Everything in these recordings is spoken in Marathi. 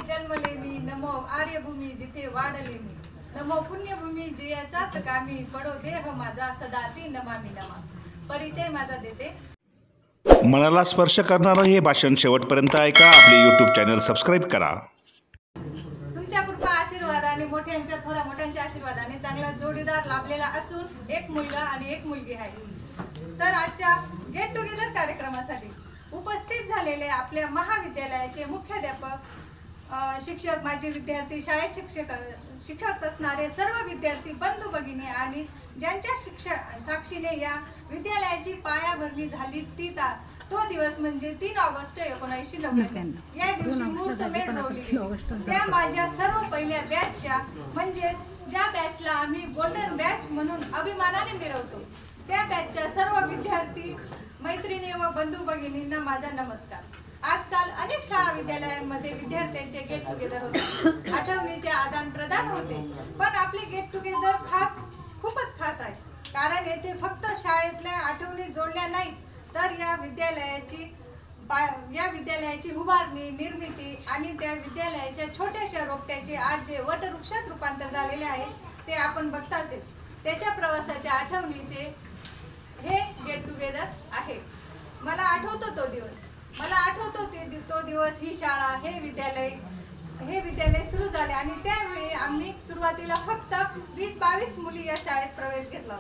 जन्मले मी, नमो आर्यभूमी जिथे वाढले मी, नमो पुण्यभूमी जियाचाच कामी, पडो देह माझा सदा ती नमामि नमा. परिचय माझा देते. मनाला स्पर्श करणारं हे भाषण शेवटपर्यंत ऐका. आपले यूट्यूब चॅनल सबस्क्राईब करा. तुमच्या कृपा आशीर्वादाने मोठ्यांच्या थोड्या मोठ्यांच्या आशीर्वादाने चांगला जोडीदार लाभलेला असून एक मुलगा आणि एक मुलगी आहे. तर आजच्या गेट टुगेदर कार्यक्रमासाठी उपस्थित झालेले आपल्या महाविद्यालयाचे मुख्याध्यापक, शिक्षक, माजी विद्यार्थी, शाळेत शिक्षक असणारे सर्व विद्यार्थी बंधू भगिनी आणि ज्यांच्या साक्षीने या विद्यालयाची पायाभरणी झाली तो दिवस म्हणजे 3 ऑगस्ट 1990. या दिवशी मुहूर्तमेढ रोवली. त्या माझ्या सर्व पहिल्या बॅचच्या म्हणजेच ज्या बॅचला आम्ही गोल्डन बॅच म्हणून अभिमानाने मिरवतो त्या बॅचच्या सर्व विद्यार्थी मैत्रिणी व बंधू भगिनींना माझा नमस्कार. आजकाल अनेक शाळा विद्यालयांमध्ये विद्यार्थ्यांचे गेट टुगेदर होते, आठवणीचे आदान प्रदान होते. पण आपले गेट टुगेदर खूपच खास आहे. कारण येथे फक्त शाळेतल्या आठवणी जोडल्या नाहीत, तर या विद्यालयाची उभारणी, निर्मिती आणि त्या विद्यालयाच्या छोट्याशा रोपट्याचे आज जे वटवृक्षात रूपांतर झालेले आहे ते आपण बघताच. त्याच्या प्रवासाच्या आठवणीचे हे गेट टुगेदर आहे. मला आठवतो तो दिवस, तो दिवस, ही शाळा, हे विद्यालय सुरू झाले आणि त्यावेळी आम्ही सुरुवातीला फक्त 20-22 मुली या शाळेत प्रवेश घेतला.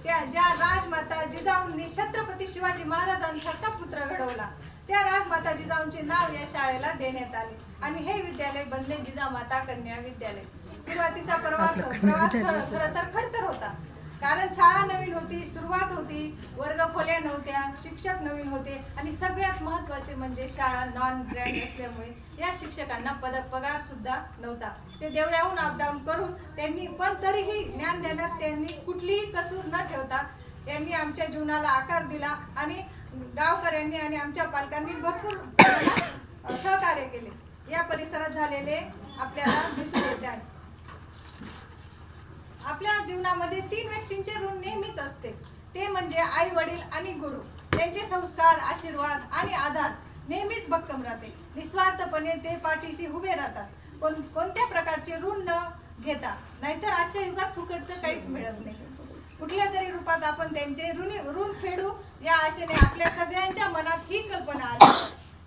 त्या ज्या राजमाता जिजाऊंनी छत्रपती शिवाजी महाराजांसारखा पुत्र घडवला त्या राजमाता जिजाऊंचे नाव या शाळेला देण्यात आले आणि हे विद्यालय बनले जिजामाता कन्या विद्यालय. सुरुवातीचा प्रवास खरं तर खडतर होता. कारण शाळा नवीन होती, सुरुवात होती, वर्ग खोल्या नव्हत्या, शिक्षक नवीन होते आणि सगळ्यात महत्त्वाचे म्हणजे शाळा नॉन ग्रँड असल्यामुळे या शिक्षकांना पगार सुद्धा नव्हता. ते देवळ्याहून अपडाऊन करून त्यांनी पण तरीही ज्ञान देण्यात त्यांनी कुठलीही कसूर न ठेवता त्यांनी आमच्या जीवनाला आकार दिला आणि गावकऱ्यांनी आणि आमच्या पालकांनी भरपूर सहकार्य केले. या परिसरात झालेले आपल्याला दिसून येते आहे. आपल्या जीवनामध्ये 3 व्यक्तींचे ऋण नेहमीच असते, ते म्हणजे आई वडील आणि गुरु. त्यांचे संस्कार, आशीर्वाद आणि आधार नेहमीच भक्कम राहते. निस्वार्थपणे ते पाठीशी उभे राहतात, कोणत्या प्रकारचे ऋण न घेता. नाहीतर आजच्या युगात फुकटचं काहीच मिळत नाही. कुठल्या तरी रूपात आपण त्यांचे ऋण फेडू या आशेने आपल्या सगळ्यांच्या मनात ही कल्पना आली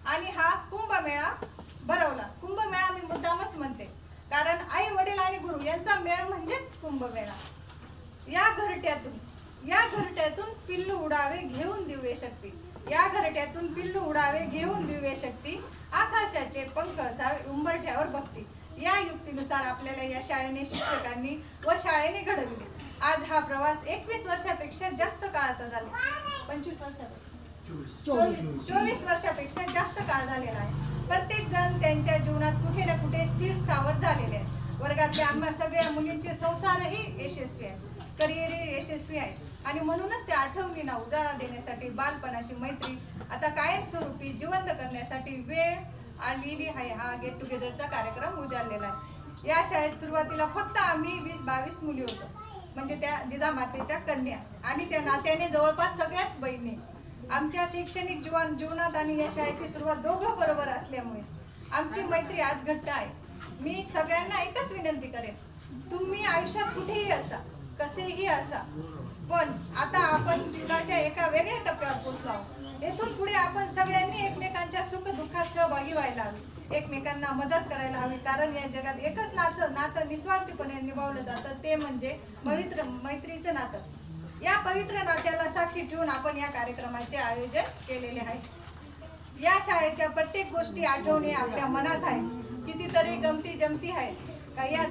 आणि हा कुंभमेळा भरवला. कुंभमेळा मी मुद्दामच म्हणते कारण आई वडील आणि गुरु यांचा मेळ म्हणजेच कुंभमेळा. या घरट्यातून पिल्लू उडावे घेऊन दिव्य शक्ती. या घरट्यातून पिल्लू उडावे घेऊन दिव्य शक्ती. आकाशाचे पंख असावे उंबरठ्यावर भक्ती. या युक्तीनुसार आपल्याला या शाळेने, शिक्षकांनी व शाळेने घडविले. आज हा प्रवास 21 वर्षापेक्षा जास्त काळाचा झाला. 25 वर्षापेक्षा 24 वर्षापेक्षा जास्त काळ झालेला आहे. प्रत्येक जण त्यांच्या जीवनात कुठे ना कुठे स्थिर स्थावर झालेले आहे. वर्गातल्या आम्हा सगळ्या मुलींचे संसारही यशस्वी आहे, करिअरही यशस्वी आहे आणि म्हणूनच त्या आठवणींना उजाळा देण्यासाठी बालपणाची मैत्री आता कायमस्वरूपी जिवंत करण्यासाठी वेळ आलेली आहे. हा गेट टुगेदरचा कार्यक्रम उजाळलेला आहे. या शाळेत सुरुवातीला फक्त आम्ही 20-22 मुली होतो, म्हणजे त्या जिजामातेच्या कन्या आणि त्या नात्याने जवळपास सगळ्याच बहिणी. आमच्या शैक्षणिक जीवनात आणि या शाळेची सुरुवात दोघं बरोबर असल्यामुळे आमची मैत्री आज घट्ट आहे. मी सगळ्यांना एकच विनंती करेन, तुम्ही आयुष्यात कुठेही असा, कसेही असा, पण आता आपण जीवनाच्या एका वेगळ्या टप्प्यावर पोहोचलो आहोत. येथून पुढे आपण सगळ्यांनी एकमेकांच्या सुख दुःखात सहभागी व्हायला हवे, एकमेकांना मदत करायला हवी. कारण या जगात एकच नातं निस्वार्थीपणे निभावलं जातं, ते म्हणजे पवित्र मैत्रीचं नातं. या पवित्र नात्याला साक्षी ठेवून आपण या कार्यक्रमाचे आयोजन केलेले आहे. या शाळेच्या प्रत्येक गोष्टी आठवणे आपल्या मनात आहे. कितीतरी गमती जमती आहेत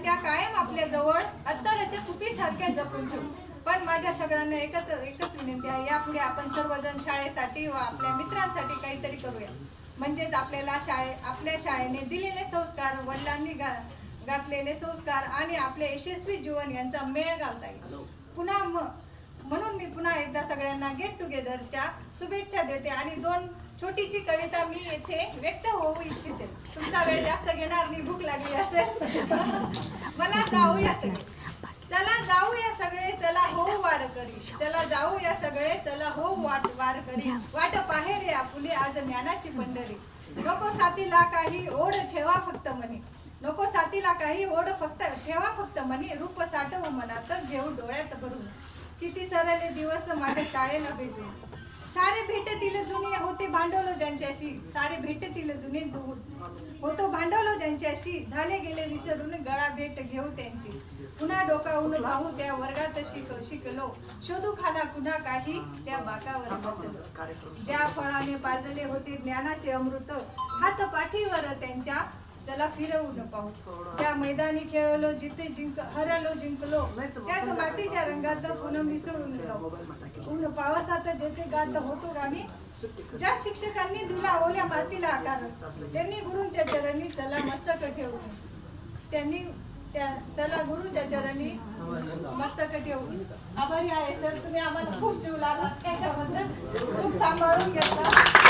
त्या कायम आपल्या जवळ अत्तराच्या कुपीसारख्या जपून ठेवू. पण माझ्या सगळ्यांना एकच विनंती आहे, यापुढे आपण सर्वजण शाळेसाठी व आपल्या मित्रांसाठी काहीतरी करूया. म्हणजेच आपल्या शाळेने दिलेले संस्कार, वडिलांनी घातलेले संस्कार आणि आपले यशस्वी जीवन यांचा मेळ घालता येईल. म्हणून मी पुन्हा एकदा सगळ्यांना गेट टुगेदरच्या शुभेच्छा देते आणि 2 छोटीशी कविता मी येथे व्यक्त होऊ इच्छिते. तुमचा वेळ जास्त घेणार नाही, भूक लागली असेल. मला जाऊया सगळे, चला जाऊया सगळे, चला हो वार करी, चला जाऊया सगळे, चला हो वार करी. वाट पाहे रे आपुली आज ज्ञानाची पंढरी. नको साथीला काही ओढ ठेवा फक्त म्हणे. नको साथीला काही ओढ फक्त ठेवा फक्त म्हणे, रूप साठवू मनात घेऊ डोळ्यात भरून. किती सरले दिवस माझ्या शाळेला भेटले, सारे भेटतील जुने होते भांडवलो ज्यांच्याशी. सारे भेटतील जुने होतो भांडवलो ज्यांच्याशी. झाले गेले विसरून गळा भेट घेऊ त्यांची. पुन्हा डोकावून पाहू त्या वर्गात शिकलो. शोधू खाना पुन्हा काही त्या बाकावर बसलो. ज्या फळाने पाजले होते ज्ञानाचे अमृत, हात पाठीवर त्यांच्या चला फिरवून पाहू. ज्या मैदानी खेळलो जिथे हरलो जिंकलो, त्याच मातीच्या रंगात पुन्हा मिसळून जाऊ. ऊन पावसात जेथे गात होतो राणी, ज्या शिक्षकांनी दिला ओल्या मातीला आकार, त्यांनी गुरूंच्या चरणी चला मस्तक ठेवून. त्यांनी चला गुरुच्या चरणी मस्तक ठेवून. आभारी आहे सर, तुम्ही आम्हाला खूप जीव लावला, त्याच्याबद्दल खूप सांभाळून घेतला.